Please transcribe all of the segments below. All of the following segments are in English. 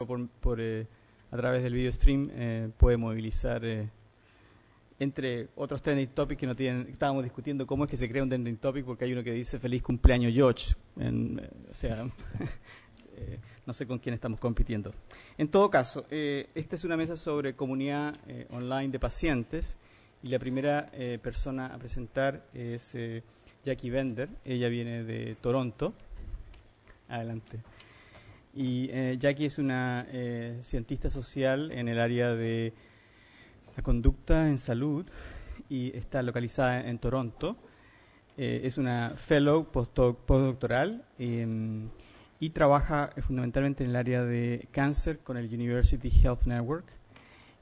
a través del video stream puede movilizar entre otros trending topics que no tienen. Estábamos discutiendo cómo es que se crea un trending topic, porque hay uno que dice feliz cumpleaños George, o sea, no sé con quién estamos compitiendo. En todo caso, esta es una mesa sobre comunidad online de pacientes, y la primera persona a presentar es Jackie Bender. Ella viene de Toronto. Adelante. Y Jackie es una cientista social en el área de la conducta en salud y está localizada en Toronto. Es una fellow postdoctoral y trabaja fundamentalmente en el área de cáncer con el University Health Network,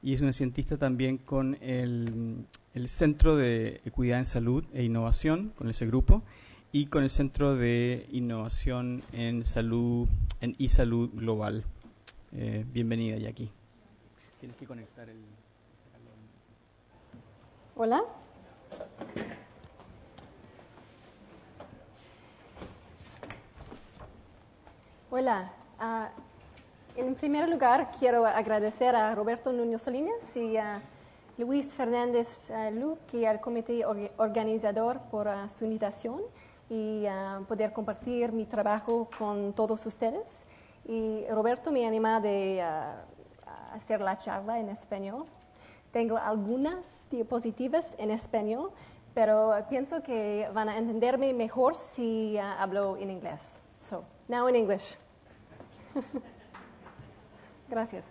y es una cientista también con el Centro de Equidad en Salud e Innovación, con ese grupo, y con el Centro de Innovación en Salud, en eSalud Global. Bienvenida, Jackie. Tienes que conectar el... Hola. Hola. En primer lugar, quiero agradecer a Roberto Nuño Salinas y a Luis Fernández Luc y al comité organizador por su invitación y poder compartir mi trabajo con todos ustedes. Y Roberto me anima a hacer la charla en español. Tengo algunas diapositivas en español, pero pienso que van a entenderme mejor si hablo en inglés. So, now in English. Gracias.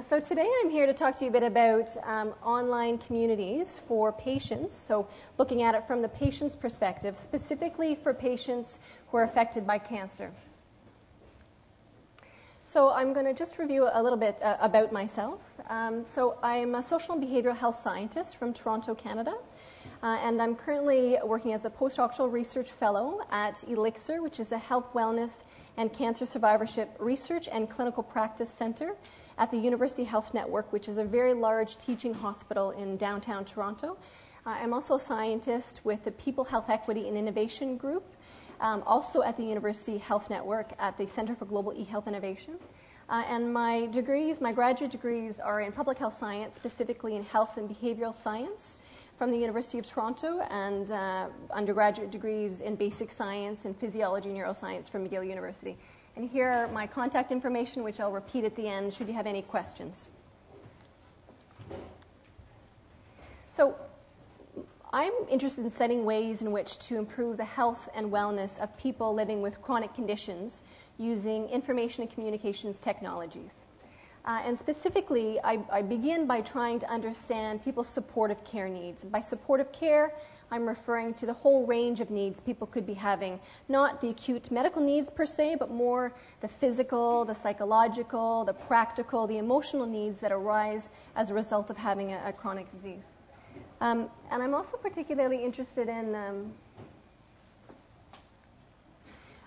So today I'm here to talk to you a bit about online communities for patients, so looking at it from the patient's perspective, specifically for patients who are affected by cancer. So I'm going to just review a little bit about myself. So I'm a social and behavioral health scientist from Toronto, Canada, and I'm currently working as a postdoctoral research fellow at Elixir, which is a health, wellness, and cancer survivorship research and clinical practice center at the University Health Network, which is a very large teaching hospital in downtown Toronto. I'm also a scientist with the People Health Equity and Innovation Group, also at the University Health Network at the Center for Global eHealth Innovation. And my graduate degrees are in public health science, specifically in health and behavioral science from the University of Toronto, and undergraduate degrees in basic science and physiology and neuroscience from McGill University. And here are my contact information, which I'll repeat at the end should you have any questions. So I'm interested in studying ways in which to improve the health and wellness of people living with chronic conditions using information and communications technologies. And specifically, I begin by trying to understand people's supportive care needs. And by supportive care, I'm referring to the whole range of needs people could be having, not the acute medical needs per se, but more the physical, the psychological, the practical, the emotional needs that arise as a result of having a chronic disease. And I'm also particularly interested in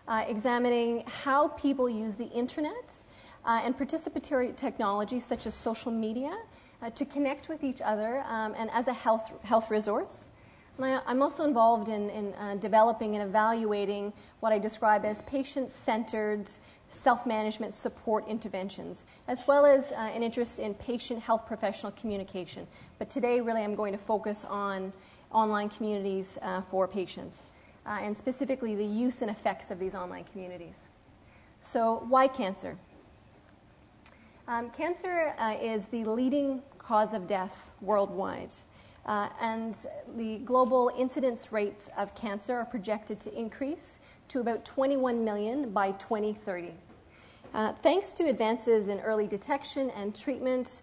examining how people use the internet and participatory technologies such as social media to connect with each other and as a health resource. And I'm also involved in developing and evaluating what I describe as patient-centered self-management support interventions, as well as an interest in patient health professional communication. But today, really, I'm going to focus on online communities for patients, and specifically the use and effects of these online communities. So why cancer? Cancer is the leading cause of death worldwide. And the global incidence rates of cancer are projected to increase to about 21 million by 2030. Thanks to advances in early detection and treatment,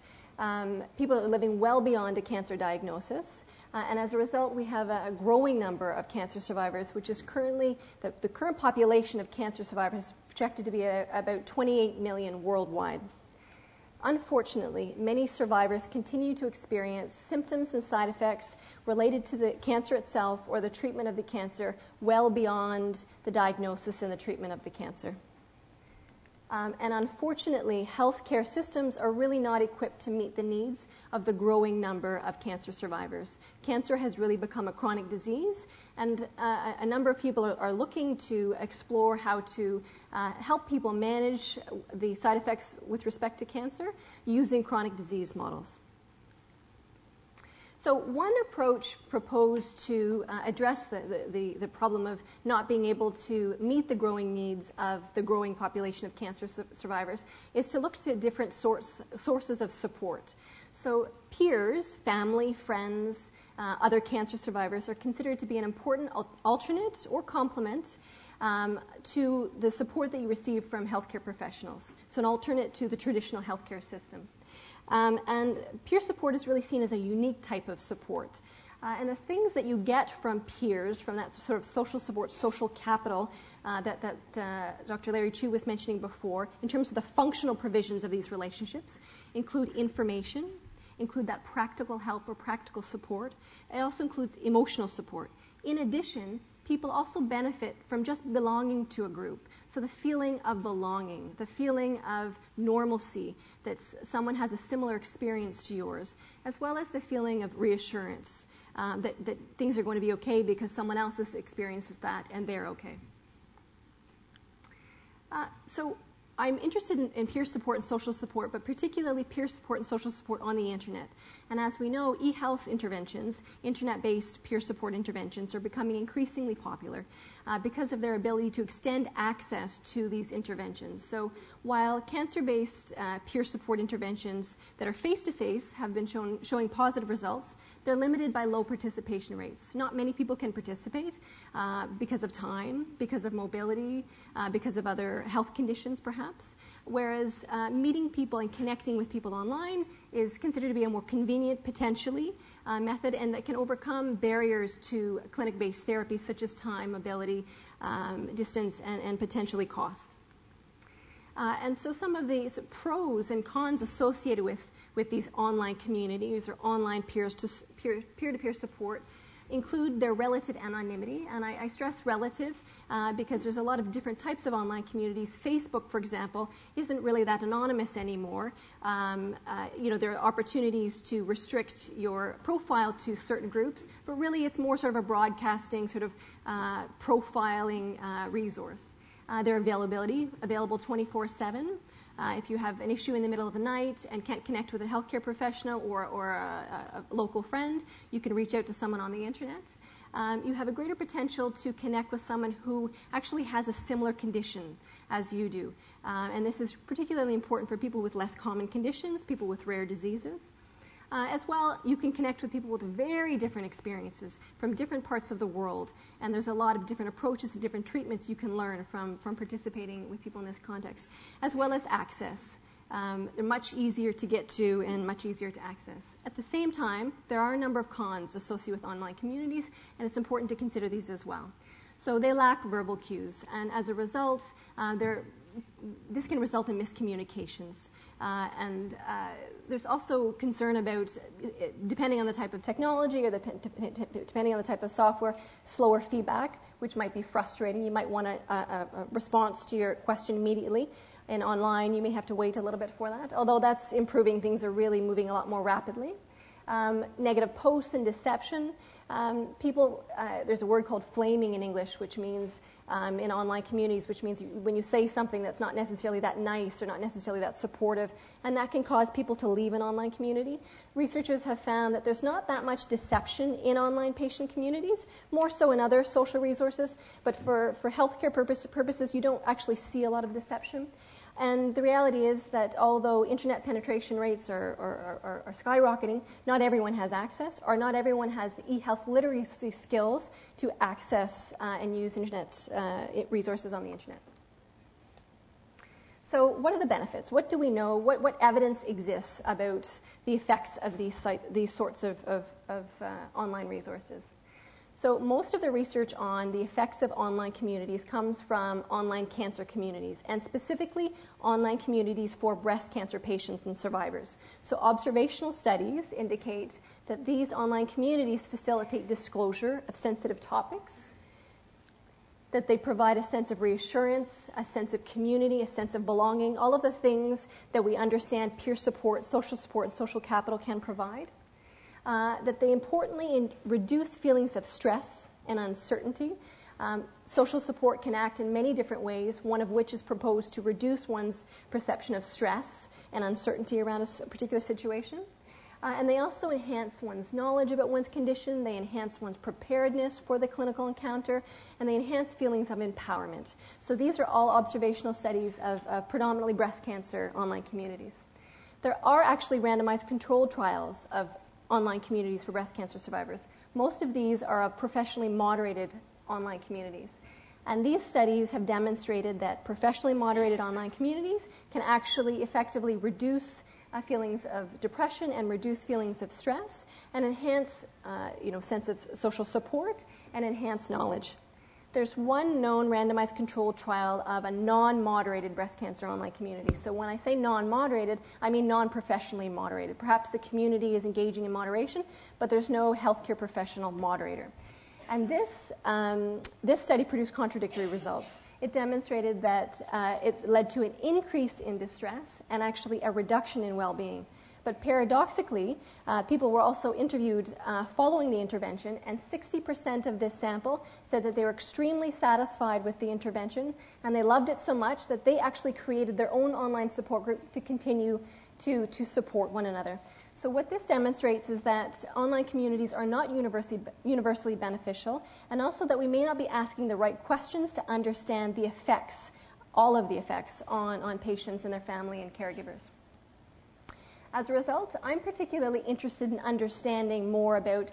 people are living well beyond a cancer diagnosis. And as a result, we have a growing number of cancer survivors, which is currently, the current population of cancer survivors is projected to be about 28 million worldwide. Unfortunately, many survivors continue to experience symptoms and side effects related to the cancer itself or the treatment of the cancer well beyond the diagnosis and the treatment of the cancer. And unfortunately, healthcare systems are really not equipped to meet the needs of the growing number of cancer survivors. Cancer has really become a chronic disease, and a number of people are looking to explore how to help people manage the side effects with respect to cancer using chronic disease models. So one approach proposed to address the problem of not being able to meet the growing needs of the growing population of cancer survivors is to look to different sources of support. So peers, family, friends, other cancer survivors are considered to be an important alternate or complement to the support that you receive from healthcare professionals, so an alternate to the traditional healthcare system. And peer support is really seen as a unique type of support. And the things that you get from peers, from that sort of social support, social capital that Dr. Larry Chu was mentioning before, in terms of the functional provisions of these relationships, include information, include that practical help or practical support. It also includes emotional support. In addition, people also benefit from just belonging to a group. So the feeling of belonging, the feeling of normalcy, that someone has a similar experience to yours, as well as the feeling of reassurance, that things are going to be okay because someone else experiences that and they're okay. So I'm interested in peer support and social support, but particularly peer support and social support on the internet. And as we know, e-health interventions, internet-based peer support interventions, are becoming increasingly popular because of their ability to extend access to these interventions. So while cancer-based peer support interventions that are face-to-face have been showing positive results, they're limited by low participation rates. Not many people can participate because of time, because of mobility, because of other health conditions perhaps, whereas meeting people and connecting with people online is considered to be a more convenient, potentially, method, and that can overcome barriers to clinic-based therapies such as time, mobility, distance, and potentially cost. And so some of the pros and cons associated with these online communities or online peer-to-peer support include their relative anonymity, and I stress relative because there's a lot of different types of online communities. Facebook, for example, isn't really that anonymous anymore. There are opportunities to restrict your profile to certain groups, but really it's more sort of a broadcasting sort of profiling resource. Their availability, available 24/7. If you have an issue in the middle of the night and can't connect with a healthcare professional or a local friend, you can reach out to someone on the internet. You have a greater potential to connect with someone who actually has a similar condition as you do. And this is particularly important for people with less common conditions, people with rare diseases. As well, you can connect with people with very different experiences from different parts of the world, and there's a lot of different approaches and different treatments you can learn from participating with people in this context, as well as access. They're much easier to get to and much easier to access. At the same time, there are a number of cons associated with online communities, and it's important to consider these as well. So they lack verbal cues, and as a result, this can result in miscommunications. And there's also concern about, depending on the type of technology or depending on the type of software, slower feedback, which might be frustrating. You might want a response to your question immediately. And online, you may have to wait a little bit for that. Although that's improving, things are really moving a lot more rapidly. Negative posts and deception. There's a word called flaming in English, which means in online communities, which means when you say something that's not necessarily that nice or not necessarily that supportive, and that can cause people to leave an online community. Researchers have found that there's not that much deception in online patient communities, more so in other social resources, but for healthcare purposes, you don't actually see a lot of deception. And the reality is that although internet penetration rates are skyrocketing, not everyone has access, or not everyone has the e-health literacy skills to access and use internet resources on the internet. So what are the benefits? What do we know? What evidence exists about the effects of these sorts of online resources? So most of the research on the effects of online communities comes from online cancer communities, and specifically online communities for breast cancer patients and survivors. So observational studies indicate that these online communities facilitate disclosure of sensitive topics, that they provide a sense of reassurance, a sense of community, a sense of belonging, all of the things that we understand peer support, and social capital can provide. That they importantly reduce feelings of stress and uncertainty. Social support can act in many different ways, one of which is proposed to reduce one's perception of stress and uncertainty around a particular situation. And they also enhance one's knowledge about one's condition, they enhance one's preparedness for the clinical encounter, and they enhance feelings of empowerment. So these are all observational studies of predominantly breast cancer online communities. There are actually randomized controlled trials of online communities for breast cancer survivors. Most of these are professionally moderated online communities. And these studies have demonstrated that professionally moderated online communities can actually effectively reduce feelings of depression and reduce feelings of stress and enhance sense of social support and enhance knowledge. There's one known randomized controlled trial of a non-moderated breast cancer online community. So when I say non-moderated, I mean non-professionally moderated. Perhaps the community is engaging in moderation, but there's no healthcare professional moderator. And this study produced contradictory results. It demonstrated that it led to an increase in distress and actually a reduction in well-being. But paradoxically, people were also interviewed following the intervention, and 60% of this sample said that they were extremely satisfied with the intervention, and they loved it so much that they actually created their own online support group to continue to support one another. So what this demonstrates is that online communities are not universally beneficial, and also that we may not be asking the right questions to understand the effects, all of the effects on patients and their family and caregivers. As a result, I'm particularly interested in understanding more about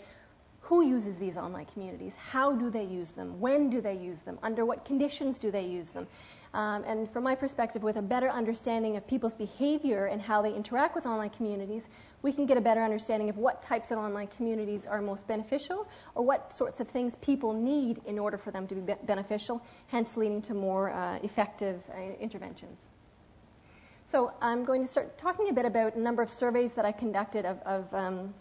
who uses these online communities, how do they use them, when do they use them, under what conditions do they use them. And from my perspective, with a better understanding of people's behavior and how they interact with online communities, we can get a better understanding of what types of online communities are most beneficial or what sorts of things people need in order for them to be beneficial, hence leading to more effective interventions. So I'm going to start talking a bit about a number of surveys that I conducted of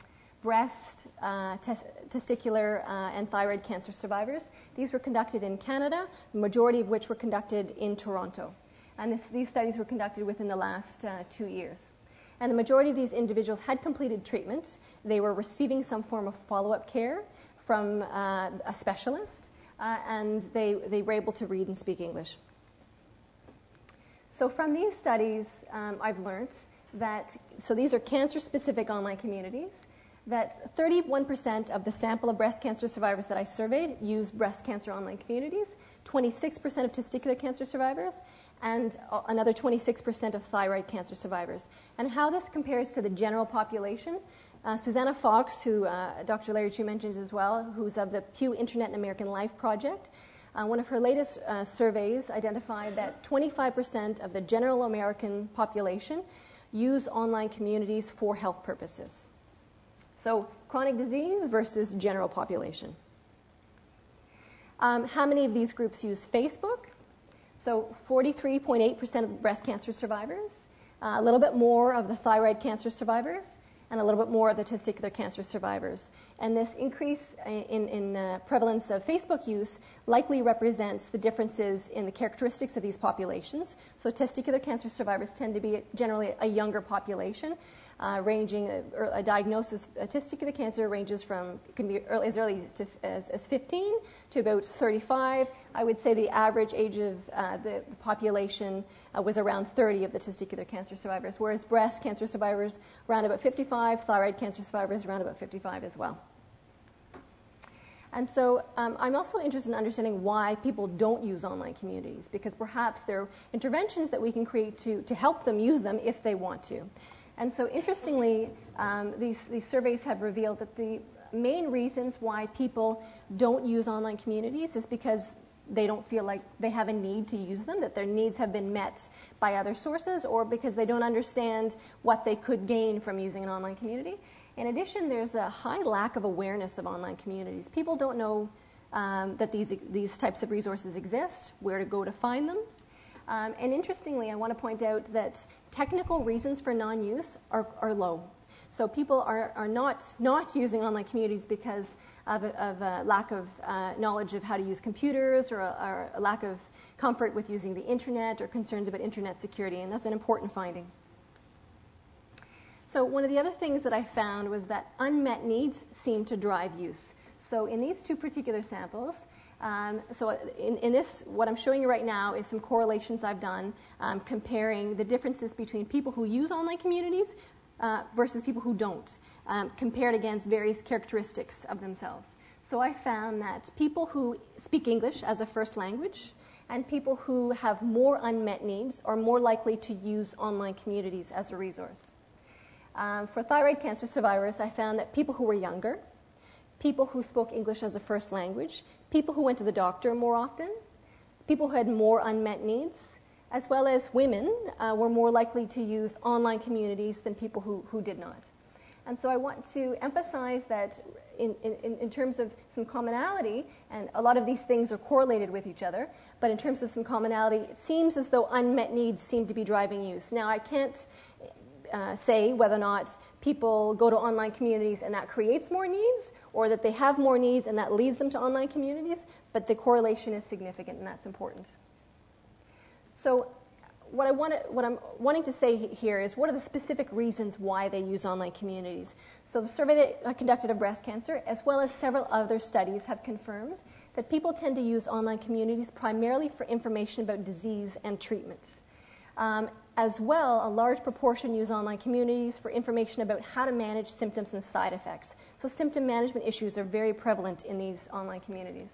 breast, testicular, and thyroid cancer survivors. These were conducted in Canada, the majority of which were conducted in Toronto. And these studies were conducted within the last 2 years. And the majority of these individuals had completed treatment. They were receiving some form of follow-up care from a specialist, and they were able to read and speak English. So from these studies, I've learned that, so these are cancer-specific online communities, that 31% of the sample of breast cancer survivors that I surveyed used breast cancer online communities, 26% of testicular cancer survivors, and another 26% of thyroid cancer survivors. And how this compares to the general population, Susanna Fox, who Dr. Larry Chu mentions as well, who's of the Pew Internet and American Life Project, one of her latest surveys identified that 25% of the general American population use online communities for health purposes. So chronic disease versus general population. How many of these groups use Facebook? So 43.8% of breast cancer survivors, a little bit more of the thyroid cancer survivors, and a little bit more of the testicular cancer survivors. And this increase in prevalence of Facebook use likely represents the differences in the characteristics of these populations. So testicular cancer survivors tend to be generally a younger population, ranging a diagnosis of testicular cancer ranges from, can be as early as 15 to about 35. I would say the average age of the population was around 30 of the testicular cancer survivors, whereas breast cancer survivors around about 55, thyroid cancer survivors around about 55 as well. And so I'm also interested in understanding why people don't use online communities, because perhaps there are interventions that we can create to help them use them if they want to. And so interestingly, these surveys have revealed that the main reasons why people don't use online communities is because they don't feel like they have a need to use them, that their needs have been met by other sources, or because they don't understand what they could gain from using an online community. In addition, there's a high lack of awareness of online communities. People don't know that these types of resources exist, where to go to find them. And interestingly, I want to point out that technical reasons for non-use are low. So people are not using online communities because of a lack of knowledge of how to use computers, or a lack of comfort with using the internet, or concerns about internet security, and that's an important finding. So one of the other things that I found was that unmet needs seem to drive use. So in these two particular samples, in this, what I'm showing you right now is some correlations I've done comparing the differences between people who use online communities versus people who don't, compared against various characteristics of themselves. So I found that people who speak English as a first language and people who have more unmet needs are more likely to use online communities as a resource. For thyroid cancer survivors, I found that people who were younger, people who spoke English as a first language, people who went to the doctor more often, people who had more unmet needs, as well as women were more likely to use online communities than people who did not. And so I want to emphasize that in terms of some commonality, and a lot of these things are correlated with each other, but in terms of some commonality, it seems as though unmet needs seem to be driving use. Now, I can't say whether or not people go to online communities and that creates more needs, or that they have more needs and that leads them to online communities, but the correlation is significant, and that's important. So what I'm wanting to say here is, what are the specific reasons why they use online communities? So the survey that I conducted of breast cancer, as well as several other studies, have confirmed that people tend to use online communities primarily for information about disease and treatments. As well, a large proportion use online communities for information about how to manage symptoms and side effects. So symptom management issues are very prevalent in these online communities.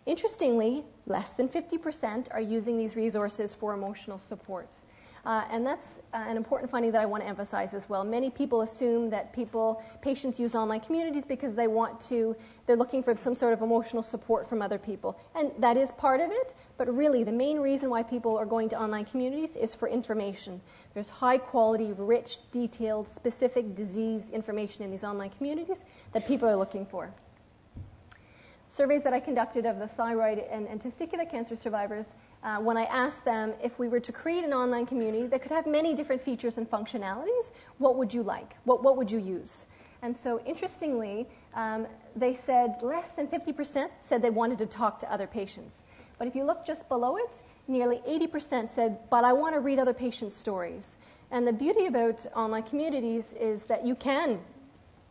Interestingly, less than 50% are using these resources for emotional support. And that's an important finding that I want to emphasize as well. Many people assume that patients use online communities because they're looking for some sort of emotional support from other people. And that is part of it, but really the main reason why people are going to online communities is for information. There's high quality, rich, detailed, specific disease information in these online communities that people are looking for. Surveys that I conducted of the thyroid and testicular cancer survivors, when I asked them, if we were to create an online community that could have many different features and functionalities, what would you like? What would you use? And so interestingly, they said less than 50% said they wanted to talk to other patients. But if you look just below it, nearly 80% said, but I want to read other patients' stories. And the beauty about online communities is that you can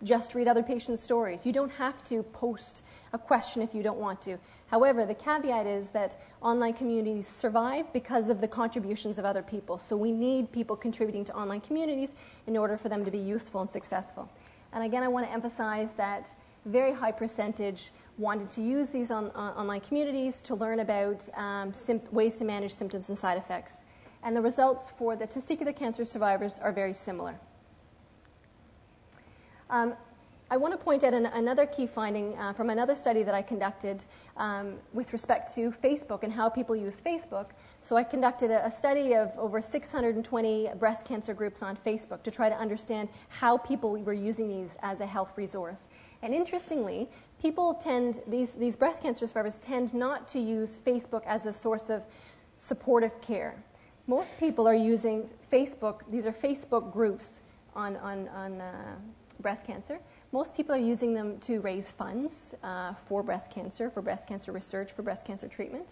just read other patients' stories. You don't have to post a question if you don't want to. However, the caveat is that online communities survive because of the contributions of other people. So we need people contributing to online communities in order for them to be useful and successful. And again, I want to emphasize that very high percentage wanted to use these online communities to learn about ways to manage symptoms and side effects. And the results for the testicular cancer survivors are very similar. I want to point out another key finding from another study that I conducted with respect to Facebook and how people use Facebook. So I conducted a study of over 620 breast cancer groups on Facebook to try to understand how people were using these as a health resource. And interestingly, these breast cancer survivors tend not to use Facebook as a source of supportive care. Most people are using Facebook. These are Facebook groups on breast cancer. Most people are using them to raise funds for breast cancer research, for breast cancer treatment,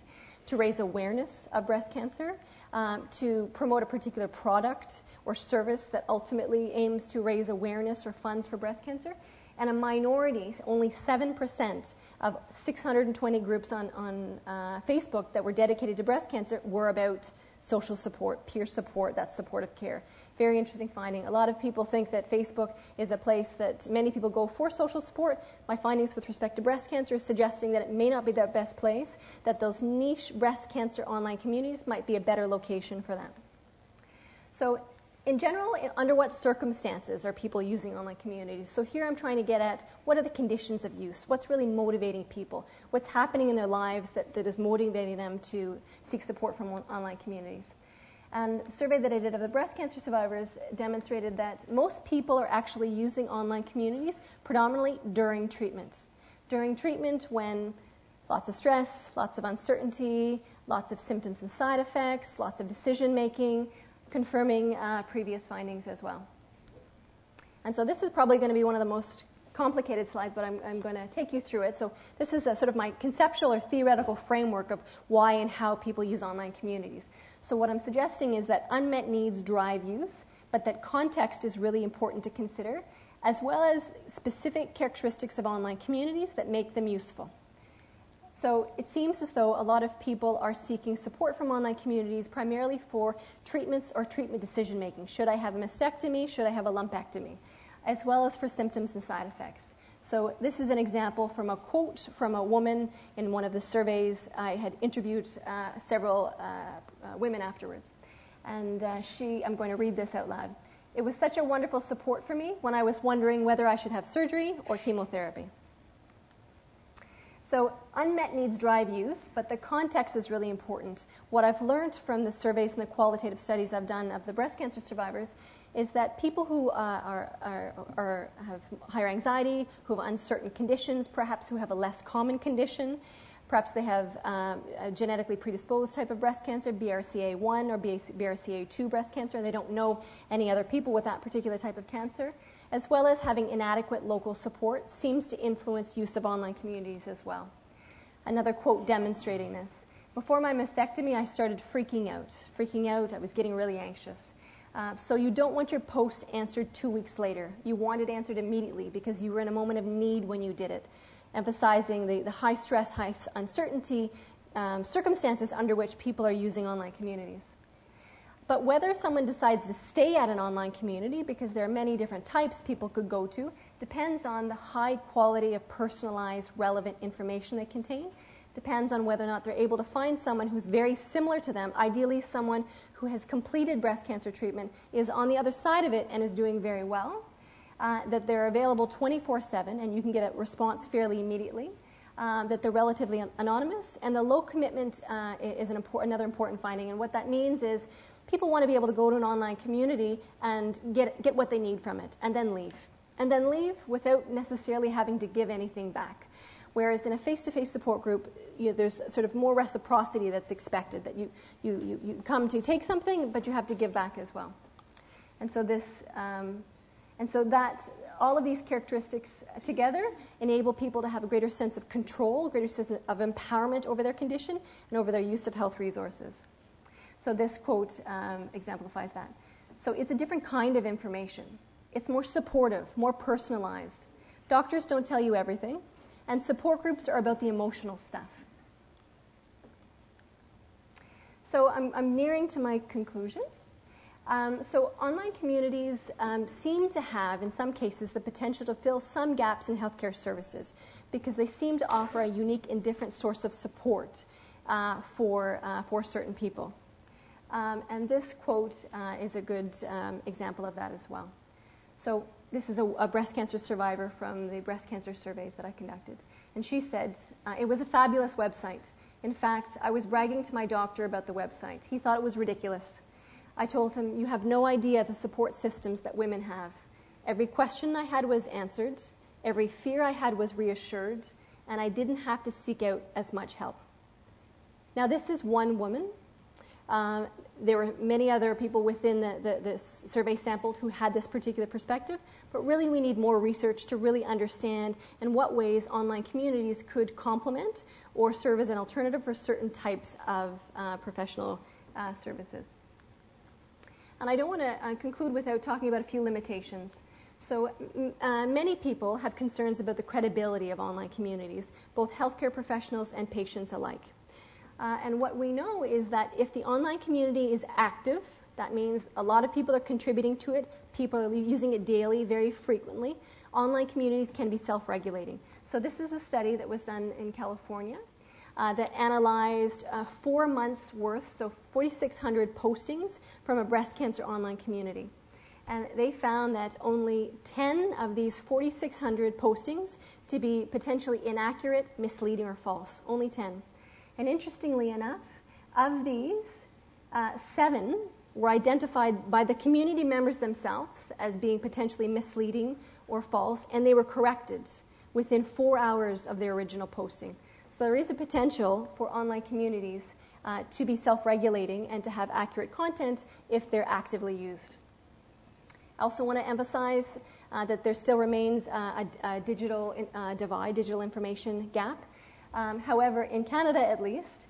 to raise awareness of breast cancer, to promote a particular product or service that ultimately aims to raise awareness or funds for breast cancer. And a minority, only 7% of 620 groups on Facebook that were dedicated to breast cancer were about social support, peer support, that supportive care. Very interesting finding. A lot of people think that Facebook is a place that many people go for social support. My findings with respect to breast cancer is suggesting that it may not be the best place, that those niche breast cancer online communities might be a better location for them. So in general, under what circumstances are people using online communities? So here I'm trying to get at what are the conditions of use? What's really motivating people? What's happening in their lives that is motivating them to seek support from online communities? And the survey that I did of the breast cancer survivors demonstrated that most people are actually using online communities predominantly during treatment. During treatment, when lots of stress, lots of uncertainty, lots of symptoms and side effects, lots of decision making, confirming previous findings as well. And so this is probably going to be one of the most complicated slides, but I'm going to take you through it. So this is a sort of my conceptual or theoretical framework of why and how people use online communities. So what I'm suggesting is that unmet needs drive use, but that context is really important to consider, as well as specific characteristics of online communities that make them useful. So it seems as though a lot of people are seeking support from online communities primarily for treatments or treatment decision making. Should I have a mastectomy? Should I have a lumpectomy? As well as for symptoms and side effects. So this is an example from a quote from a woman in one of the surveys. I had interviewed several women afterwards. And I'm going to read this out loud. "It was such a wonderful support for me when I was wondering whether I should have surgery or chemotherapy." So unmet needs drive use, but the context is really important. What I've learned from the surveys and the qualitative studies I've done of the breast cancer survivors is that people who have higher anxiety, who have uncertain conditions, perhaps who have a less common condition, perhaps they have a genetically predisposed type of breast cancer, BRCA1 or BRCA2 breast cancer, and they don't know any other people with that particular type of cancer, as well as having inadequate local support, seems to influence use of online communities as well. Another quote demonstrating this. "Before my mastectomy, I started freaking out. I was getting really anxious. So you don't want your post answered 2 weeks later. You want it answered immediately because you were in a moment of need when you did it," emphasizing the high stress, high uncertainty circumstances under which people are using online communities. But whether someone decides to stay at an online community, because there are many different types people could go to, depends on the high quality of personalized, relevant information they contain. Depends on whether or not they're able to find someone who's very similar to them, ideally someone who has completed breast cancer treatment, is on the other side of it and is doing very well, that they're available 24/7 and you can get a response fairly immediately, that they're relatively anonymous, and the low commitment is another important finding. And what that means is people want to be able to go to an online community and get what they need from it and then leave. And then leave without necessarily having to give anything back. Whereas in a face-to-face support group, there's sort of more reciprocity that's expected, that you come to take something, but you have to give back as well. And so that all of these characteristics together enable people to have a greater sense of control, greater sense of empowerment over their condition and over their use of health resources. So this quote exemplifies that. So it's a different kind of information. It's more supportive, more personalized. Doctors don't tell you everything. And support groups are about the emotional stuff. So I'm nearing to my conclusion. So online communities seem to have, in some cases, the potential to fill some gaps in healthcare services because they seem to offer a unique and different source of support for certain people. And this quote is a good example of that as well. So this is a breast cancer survivor from the breast cancer surveys that I conducted. And she said, "It was a fabulous website. In fact, I was bragging to my doctor about the website. He thought it was ridiculous. I told him, 'You have no idea the support systems that women have. Every question I had was answered. Every fear I had was reassured. And I didn't have to seek out as much help.'" Now, this is one woman. There were many other people within the survey sampled who had this particular perspective, but really we need more research to really understand in what ways online communities could complement or serve as an alternative for certain types of professional services. And I don't want to conclude without talking about a few limitations. So many people have concerns about the credibility of online communities, both healthcare professionals and patients alike. And what we know is that if the online community is active, that means a lot of people are contributing to it, people are using it daily, very frequently, online communities can be self-regulating. So this is a study that was done in California that analyzed 4 months' worth, so 4,600 postings from a breast cancer online community. And they found that only 10 of these 4,600 postings to be potentially inaccurate, misleading, or false. Only 10. And interestingly enough, of these, 7 were identified by the community members themselves as being potentially misleading or false, and they were corrected within 4 hours of their original posting. So there is a potential for online communities to be self-regulating and to have accurate content if they're actively used. I also want to emphasize that there still remains a digital divide, digital information gap. However, in Canada at least,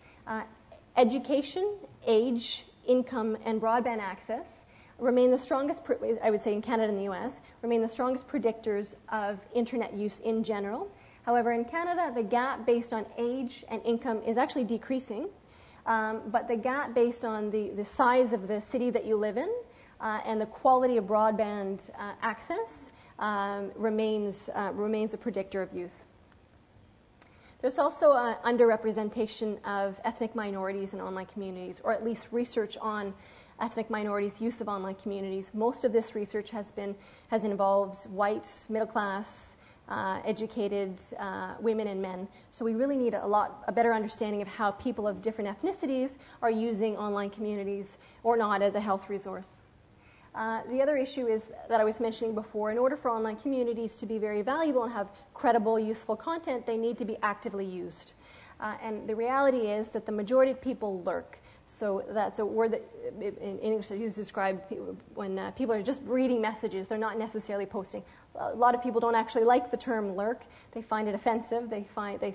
education, age, income, and broadband access remain the strongest, I would say in Canada and the US, remain the strongest predictors of internet use in general. However, in Canada, the gap based on age and income is actually decreasing, but the gap based on the size of the city that you live in and the quality of broadband access remains a predictor of youth. There's also an underrepresentation of ethnic minorities in online communities, or at least research on ethnic minorities' use of online communities. Most of this research has involved white, middle class, educated women and men. So we really need a better understanding of how people of different ethnicities are using online communities or not as a health resource. The other issue is that I was mentioning before. In order for online communities to be very valuable and have credible, useful content, they need to be actively used. And the reality is that the majority of people lurk. So that's a word that in English is described when people are just reading messages. They're not necessarily posting. A lot of people don't actually like the term lurk. They find it offensive. They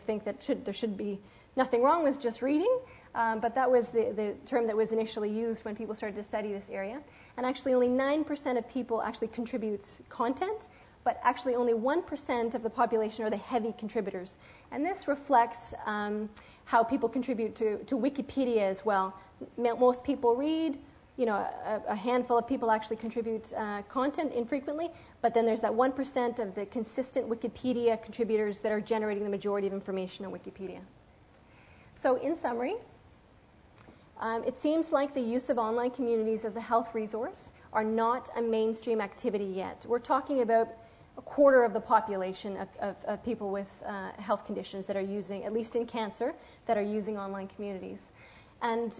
think that there should be nothing wrong with just reading. But that was the term that was initially used when people started to study this area. And actually only 9% of people actually contribute content, but actually only 1% of the population are the heavy contributors. And this reflects how people contribute to Wikipedia as well. Most people read, a handful of people actually contribute content infrequently, but then there's that 1% of the consistent Wikipedia contributors that are generating the majority of information on Wikipedia. So in summary, it seems like the use of online communities as a health resource are not a mainstream activity yet. We're talking about a quarter of the population of people with health conditions that are using, at least in cancer, that are using online communities. And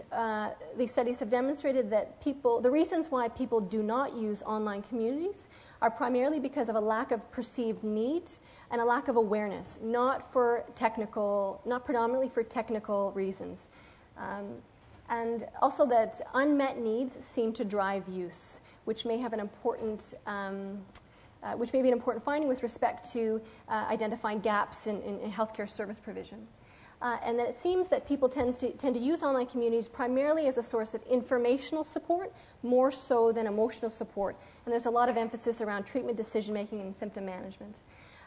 these studies have demonstrated that the reasons why people do not use online communities are primarily because of a lack of perceived need and a lack of awareness, not predominantly for technical reasons. And also that unmet needs seem to drive use, which may be an important finding with respect to identifying gaps in healthcare service provision. And that it seems that people tend to use online communities primarily as a source of informational support, more so than emotional support. And there's a lot of emphasis around treatment decision-making and symptom management.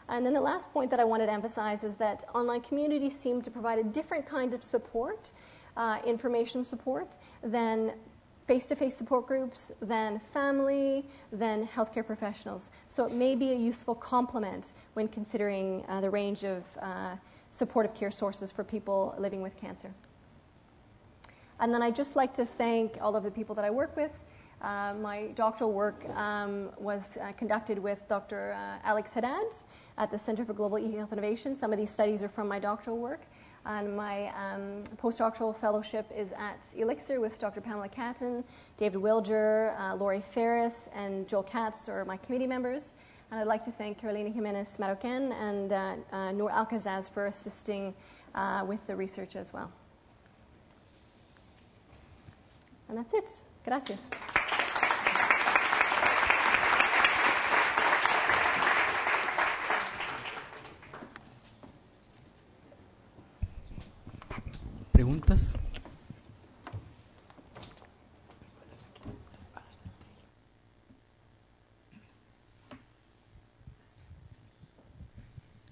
And then the last point that I wanted to emphasize is that online communities seem to provide a different kind of support, information support, than face-to-face support groups, than family, than healthcare professionals. So it may be a useful complement when considering the range of supportive care sources for people living with cancer. And then I'd just like to thank all of the people that I work with. My doctoral work was conducted with Dr. Alex Haddad at the Center for Global E-Health Innovation. Some of these studies are from my doctoral work. And my postdoctoral fellowship is at Elixir with Dr. Pamela Catton, David Wilger, Laurie Ferris, and Joel Katz are my committee members. And I'd like to thank Carolina Jimenez Marroquin and Noor Alcazaz for assisting with the research as well. And that's it. Gracias. ¿Preguntas?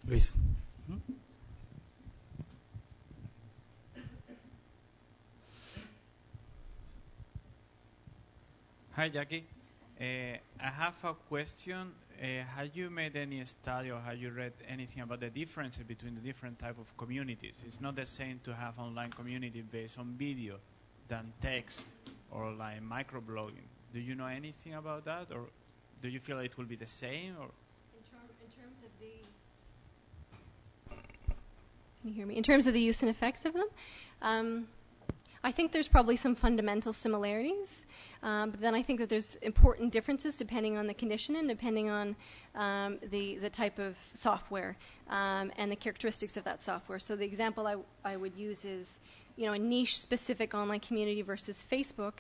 Luis. Hi, Jackie. I have a question. Have you made any study or have you read anything about the differences between the different type of communities? It's not the same to have online community based on video than text or like microblogging. Do you know anything about that, or do you feel it will be the same? Or in terms of the, can you hear me? In terms of the use and effects of them, I think there's probably some fundamental similarities, but then I think that there's important differences depending on the condition and depending on the type of software and the characteristics of that software. So the example I would use is a niche-specific online community versus Facebook.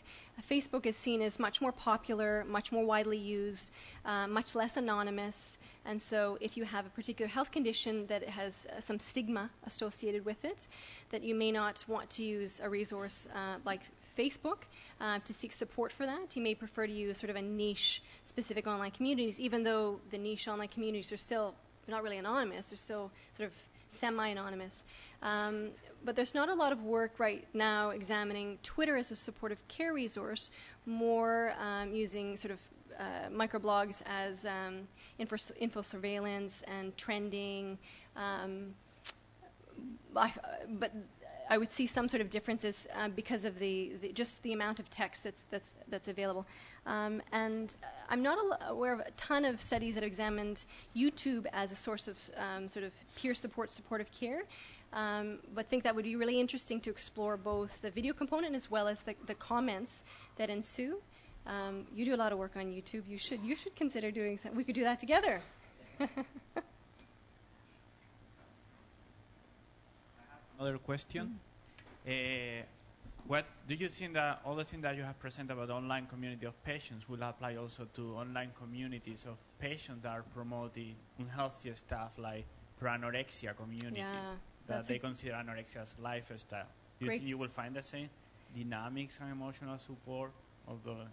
Facebook is seen as much more popular, much more widely used, much less anonymous. And so if you have a particular health condition that has some stigma associated with it, that you may not want to use a resource like Facebook to seek support for that. You may prefer to use sort of a niche-specific online communities, even though the niche online communities are still not really anonymous. They're still sort of semi-anonymous. But there's not a lot of work right now examining Twitter as a supportive care resource, more using sort of microblogs as info surveillance and trending. But I would see some sort of differences because of just the amount of text that's available. And I'm not aware of a ton of studies that examined YouTube as a source of sort of peer support, supportive care. But think that would be really interesting to explore both the video component as well as the comments that ensue. You do a lot of work on YouTube. You should consider doing something. We could do that together. Another question. What do you think that all the things that you have presented about the online community of patients will apply also to online communities of patients that are promoting unhealthy stuff like pro-anorexia communities that they consider anorexia as lifestyle? Do you think you will find the same dynamics and emotional support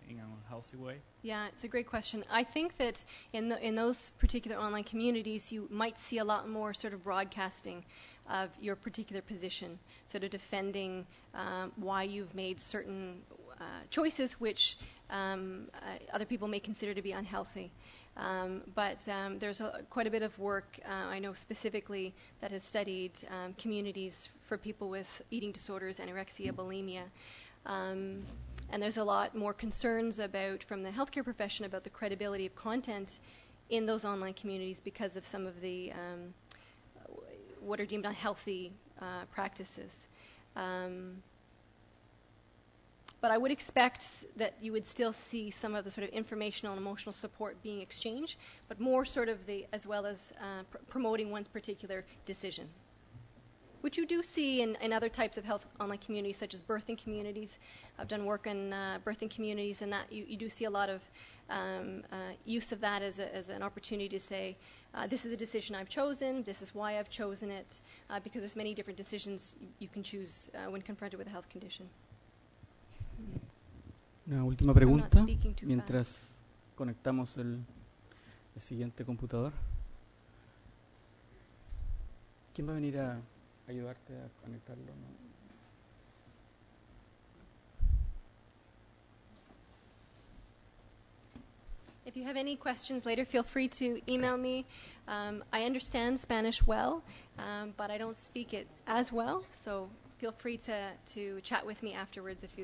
in a healthy way? Yeah, it's a great question. I think that in those particular online communities, you might see a lot more sort of broadcasting of your particular position, sort of defending why you've made certain choices which other people may consider to be unhealthy. But there's quite a bit of work, I know specifically, that has studied communities for people with eating disorders, anorexia, bulimia. And there's a lot more concerns from the healthcare profession about the credibility of content in those online communities because of some of the what are deemed unhealthy practices. But I would expect that you would still see some of the sort of informational and emotional support being exchanged, but more sort of as well as promoting one's particular decision, which you do see in other types of health online communities, such as birthing communities. I've done work in birthing communities, and that you do see a lot of use of that as an opportunity to say, this is a decision I've chosen, this is why I've chosen it, because there's many different decisions you can choose when confronted with a health condition. Una última pregunta, mientras conectamos el siguiente computador. ¿Quién va a venir a ayudarte a conectarlo? ¿No? If you have any questions later, feel free to email me. I understand Spanish well, but I don't speak it as well, so feel free to chat with me afterwards if